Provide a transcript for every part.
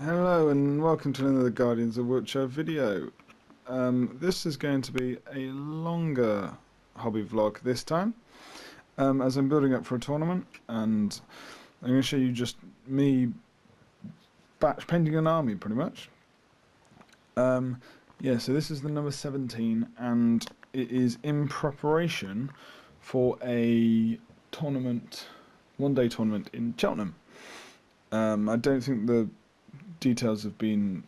Hello and welcome to another Guardians of Wilt-Shire video. This is going to be a longer hobby vlog this time, as I'm building up for a tournament, and I'm going to show you just me batch painting an army pretty much. Yeah, so this is the number 17 and it is in preparation for a tournament, one-day tournament in Cheltenham. I don't think the details have been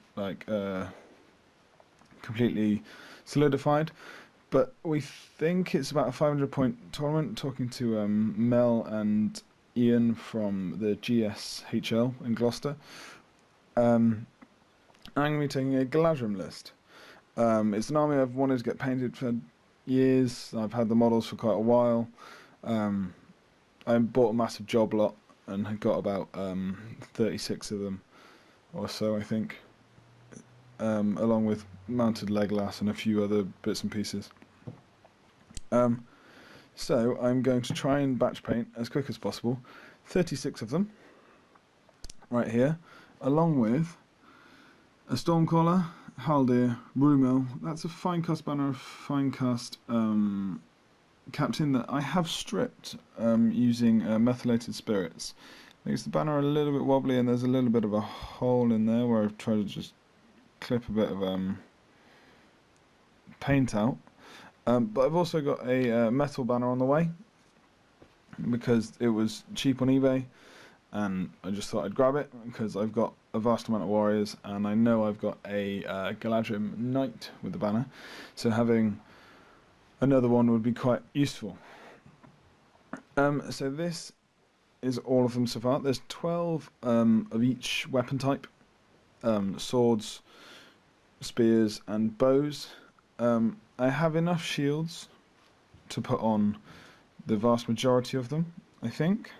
completely solidified, but we think it's about a 500-point tournament. Talking to Mel and Ian from the GSHL in Gloucester, I'm going to be taking a Galadhrim list. It's an army I've wanted to get painted for years. I've had the models for quite a while. I bought a massive job lot and had got about 36 of them or so, I think, along with mounted Legolas and a few other bits and pieces. So I'm going to try and batch paint as quick as possible, 36 of them, right here, along with a Stormcaller, Haldir, Rumil. That's a fine cast banner, a fine cast captain that I have stripped using methylated spirits. Makes the banner a little bit wobbly, and there's a little bit of a hole in there where I've tried to just clip a bit of paint out. But I've also got a metal banner on the way because it was cheap on eBay, and I just thought I'd grab it because I've got a vast amount of warriors, and I know I've got a Galadhrim knight with the banner, so having another one would be quite useful. So this is all of them so far. There's 12 of each weapon type: swords, spears, and bows. I have enough shields to put on the vast majority of them, I think.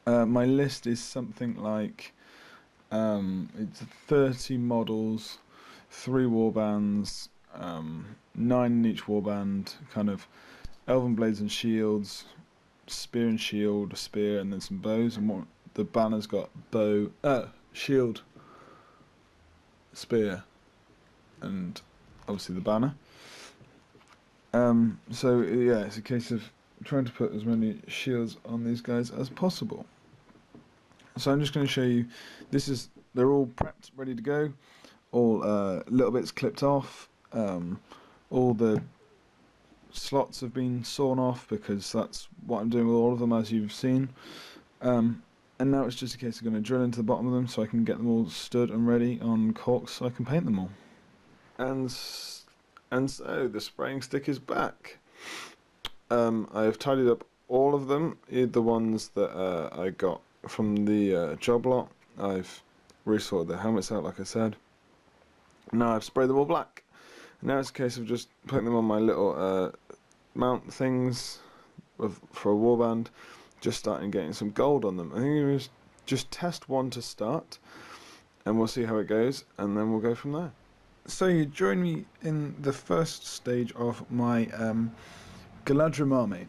My list is something like it's 30 models, 3 warbands, 9 in each warband, kind of elven blades and shields, spear and shield, a spear, and then some bows. And what the banner's got: bow, shield, spear, and obviously the banner. So yeah, it's a case of trying to put as many shields on these guys as possible. So I'm just going to show you. They're all prepped, ready to go. All little bits clipped off. All the slots have been sawn off because that's what I'm doing with all of them, as you've seen. And now it's just a case of going to drill into the bottom of them so I can get them all stood and ready on corks so I can paint them all. And so the spraying stick is back. I've tidied up all of them, the ones that I got from the job lot. I've resorted the helmets out, like I said. Now I've sprayed them all black. Now it's a case of just putting them on my little mount things for a warband, just starting getting some gold on them. I think it was just test one to start, and we'll see how it goes, and then we'll go from there. So you join me in the first stage of my Galadhrim army,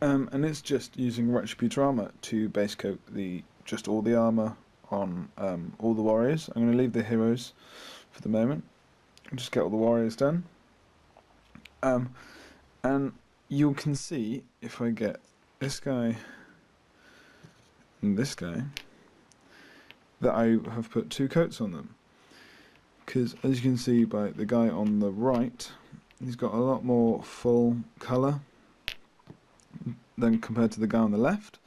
and it's just using Retributor armor to base coat just all the armor on all the warriors. I'm going to leave the heroes for the moment. Just get all the warriors done. And you can see, if I get this guy and this guy, that I have put 2 coats on them. Because as you can see by the guy on the right, he's got a lot more full colour than compared to the guy on the left.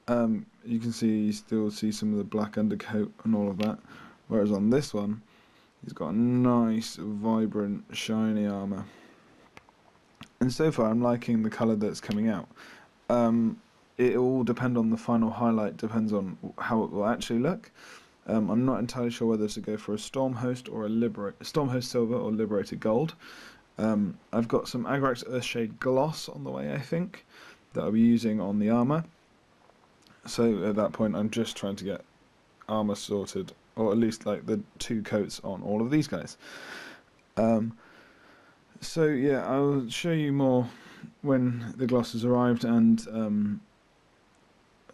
You can see, you still see some of the black undercoat and all of that, whereas on this one he's got a nice vibrant shiny armour. And so far I'm liking the colour that's coming out. It all depends on the final highlight, depends on how it will actually look. I'm not entirely sure whether to go for a Stormhost or a Stormhost Silver or Liberated Gold. I've got some Agrax Earthshade Gloss on the way, I think, that I'll be using on the armour. So at that point I'm just trying to get armour sorted, or at least like the 2 coats on all of these guys. So yeah, I'll show you more when the gloss has arrived, and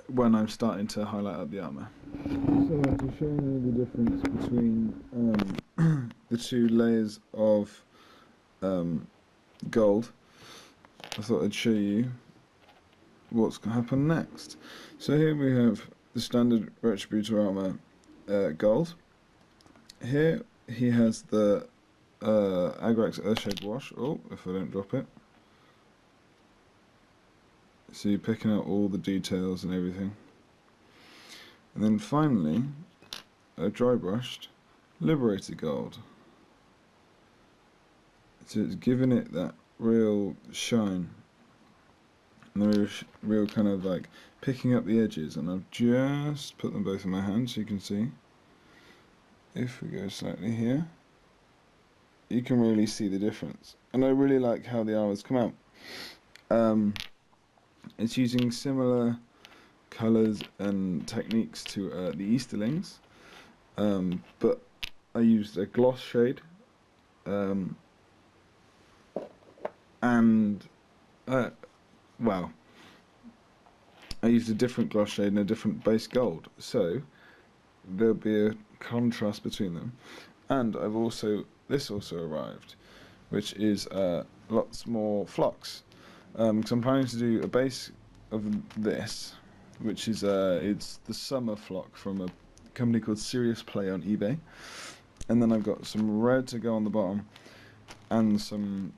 when I'm starting to highlight up the armour. So to show you the difference between the two layers of gold, I thought I'd show you what's going to happen next. So here we have the standard Retributor armour gold. Here he has the Agrax Earthshade Wash. Oh, if I don't drop it. So you're picking out all the details and everything. And then finally, a dry brushed Liberator Gold. So it's giving it that real shine. And the real kind of like picking up the edges. And I've just put them both in my hand so you can see. If we go slightly here, you can really see the difference. And I really like how the armor's come out. It's using similar colours and techniques to the Easterlings, but I used a gloss shade, and well, I used a different gloss shade and a different base gold, so there'll be a contrast between them. And this also arrived, which is lots more flocks. Because I'm planning to do a base of this, which is it's the summer flock from a company called Serious Play on eBay, and then I've got some red to go on the bottom, and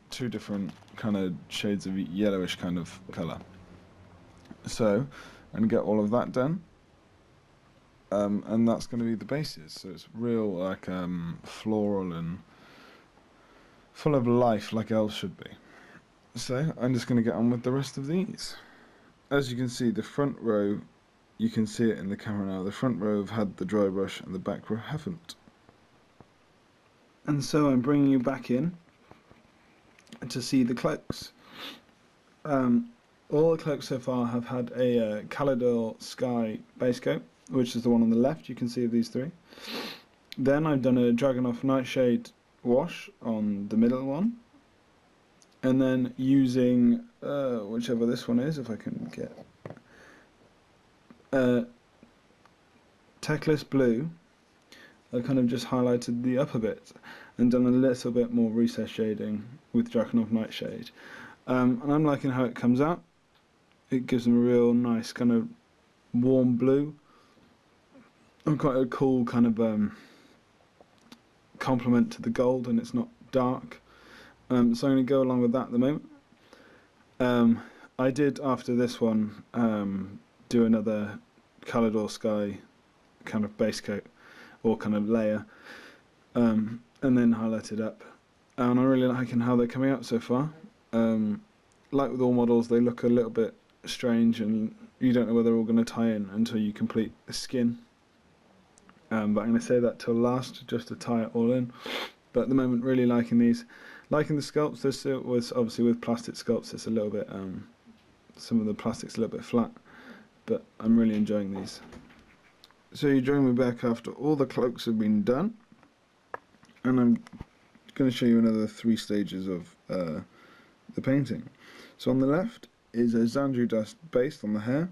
two different kind of shades of yellowish kind of colour. So I'm gonna get all of that done, and that's going to be the basis. So it's real like floral and full of life, like elves should be. So I'm just going to get on with the rest of these. As you can see, the front row, you can see it in the camera now, the front row have had the dry brush and the back row haven't. And so I'm bringing you back in to see the cloaks. All the cloaks so far have had a Galadhrim Sky base coat, which is the one on the left, you can see of these three. Then I've done a Dragonhof Nightshade wash on the middle one. And then using whichever this one is, if I can get Teclis Blue, I've kind of just highlighted the upper bit and done a little bit more recess shading with Dragonhof Nightshade. And I'm liking how it comes out. It gives them a real nice kind of warm blue and quite a cool kind of complement to the gold, and it's not dark. So I'm going to go along with that at the moment. I did, after this one, do another Galadhrim Sky kind of base coat, or kind of layer, and then highlight it up. And I'm really liking how they're coming out so far. Like with all models, they look a little bit strange, and you don't know whether they're all going to tie in until you complete the skin. But I'm going to say that till last, just to tie it all in. But at the moment, really liking these. Liking the sculpts. This was obviously with plastic sculpts, it's a little bit, some of the plastic's a little bit flat, but I'm really enjoying these. So you join me back after all the cloaks have been done, and I'm going to show you another 3 stages of the painting. So on the left is a Xandru dust based on the hair.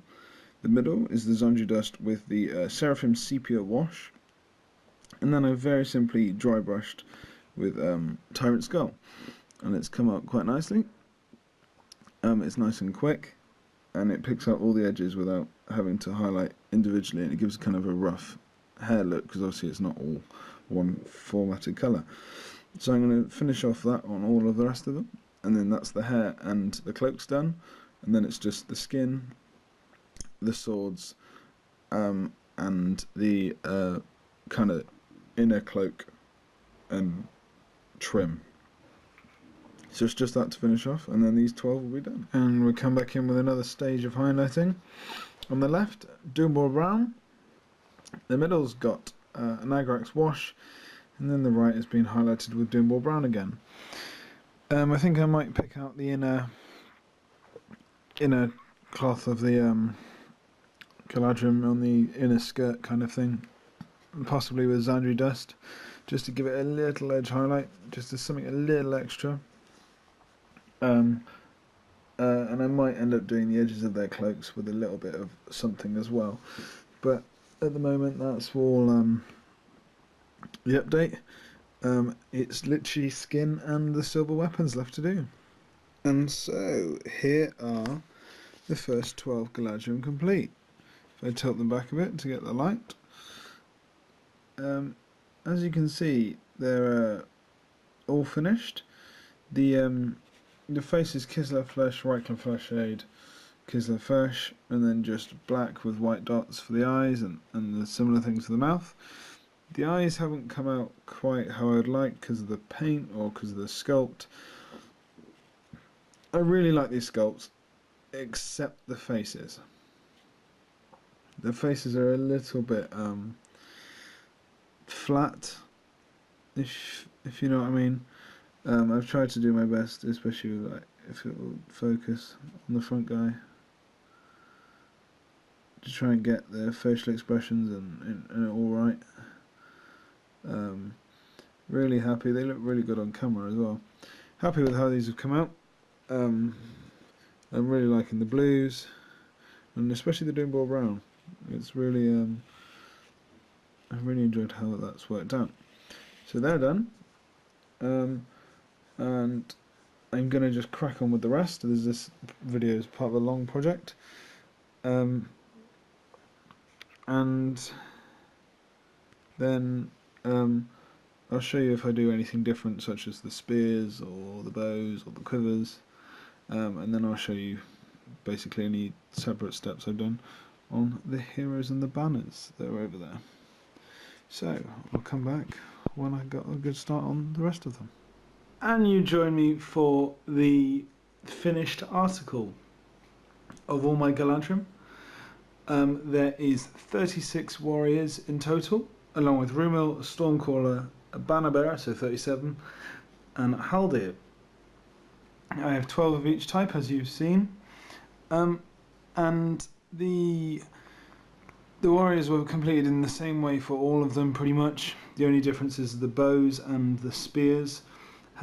The middle is the Xandru dust with the Seraphim Sepia wash, and then I very simply dry brushed with Tyrant Skull, and it's come out quite nicely. It's nice and quick, and it picks out all the edges without having to highlight individually, and it gives kind of a rough hair look, because obviously it's not all one formatted colour. So I'm going to finish off that on all of the rest of them, and then that's the hair and the cloaks done, and then it's just the skin, the swords, and the kind of inner cloak and trim. So it's just that to finish off, and then these 12 will be done. And we come back in with another stage of highlighting. On the left, Doombor Brown. The middle's got an Agrax wash, and then the right has been highlighted with Doombor Brown again. I think I might pick out the inner cloth of the Galadhrim on the inner skirt kind of thing, possibly with Xandru dust, just to give it a little edge highlight, just as something a little extra. and I might end up doing the edges of their cloaks with a little bit of something as well. But at the moment, that's all the update. It's literally skin and the silver weapons left to do. And so, here are the first 12 Galadhrim complete. If I tilt them back a bit to get the light. As you can see, they're all finished. The face is Kislev flesh, Reichler flesh shade, Kislev flesh, and then just black with white dots for the eyes and the similar things for the mouth. The eyes haven't come out quite how I would like because of the paint or because of the sculpt. I really like these sculpts, except the faces. The faces are a little bit flat, if you know what I mean. I've tried to do my best, especially with, like, if it will focus on the front guy, to try and get their facial expressions and all right. Really happy. They look really good on camera as well. Happy with how these have come out. I'm really liking the blues, and especially the Doomball brown. It's really I really enjoyed how that's worked out. So they're done, and I'm gonna just crack on with the rest. This video is part of a long project, and then I'll show you if I do anything different, such as the spears or the bows or the quivers, and then I'll show you basically any separate steps I've done on the heroes and the banners that are over there. So I'll come back when I got a good start on the rest of them. And you join me for the finished article of all my Galadhrim. There is 36 warriors in total, along with Rumil, Stormcaller, a Banner Bearer, so 37, and Haldir. I have 12 of each type, as you've seen, and the warriors were completed in the same way for all of them, pretty much. The only difference is the bows and the spears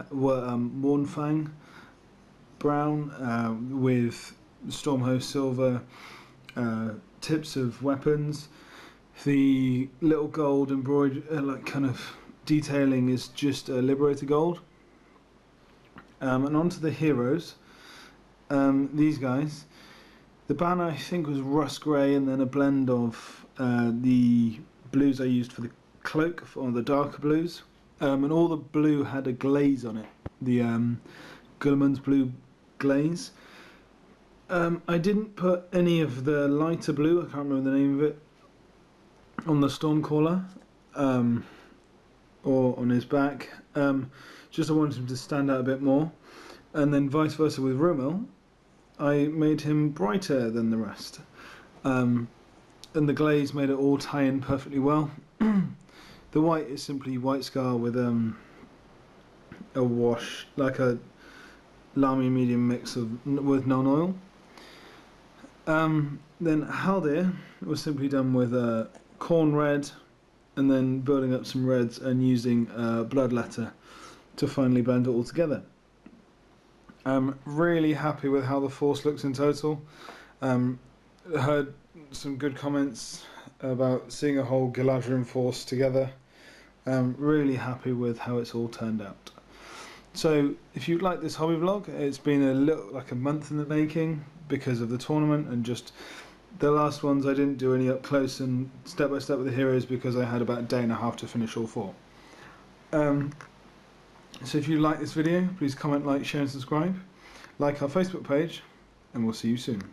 were Mournfang brown with Stormhost silver tips of weapons. The little gold embroidered like kind of detailing is just Liberator gold. And onto the heroes. These guys. The banner I think was rust grey, and then a blend of the blues I used for the cloak, or the darker blues. And all the blue had a glaze on it. The Guilliman's blue glaze. I didn't put any of the lighter blue, I can't remember the name of it, on the Stormcaller, or on his back. Just I wanted him to stand out a bit more. And then vice versa with Rumil, I made him brighter than the rest. And the glaze made it all tie in perfectly well. The white is simply white scar with a wash, like a Lamy medium mix with non-oil. Then Haldir was simply done with corn red, and then building up some reds and using bloodletter to finally blend it all together. I'm really happy with how the force looks in total. Heard some good comments about seeing a whole Galadhrim force together. Really happy with how it's all turned out. So if you like this hobby vlog, it's been like a month in the making because of the tournament, and just the last ones I didn't do any up close and step by step with the heroes because I had about a day and a half to finish all 4. So if you like this video, please comment, like, share and subscribe. Like our Facebook page, and we'll see you soon.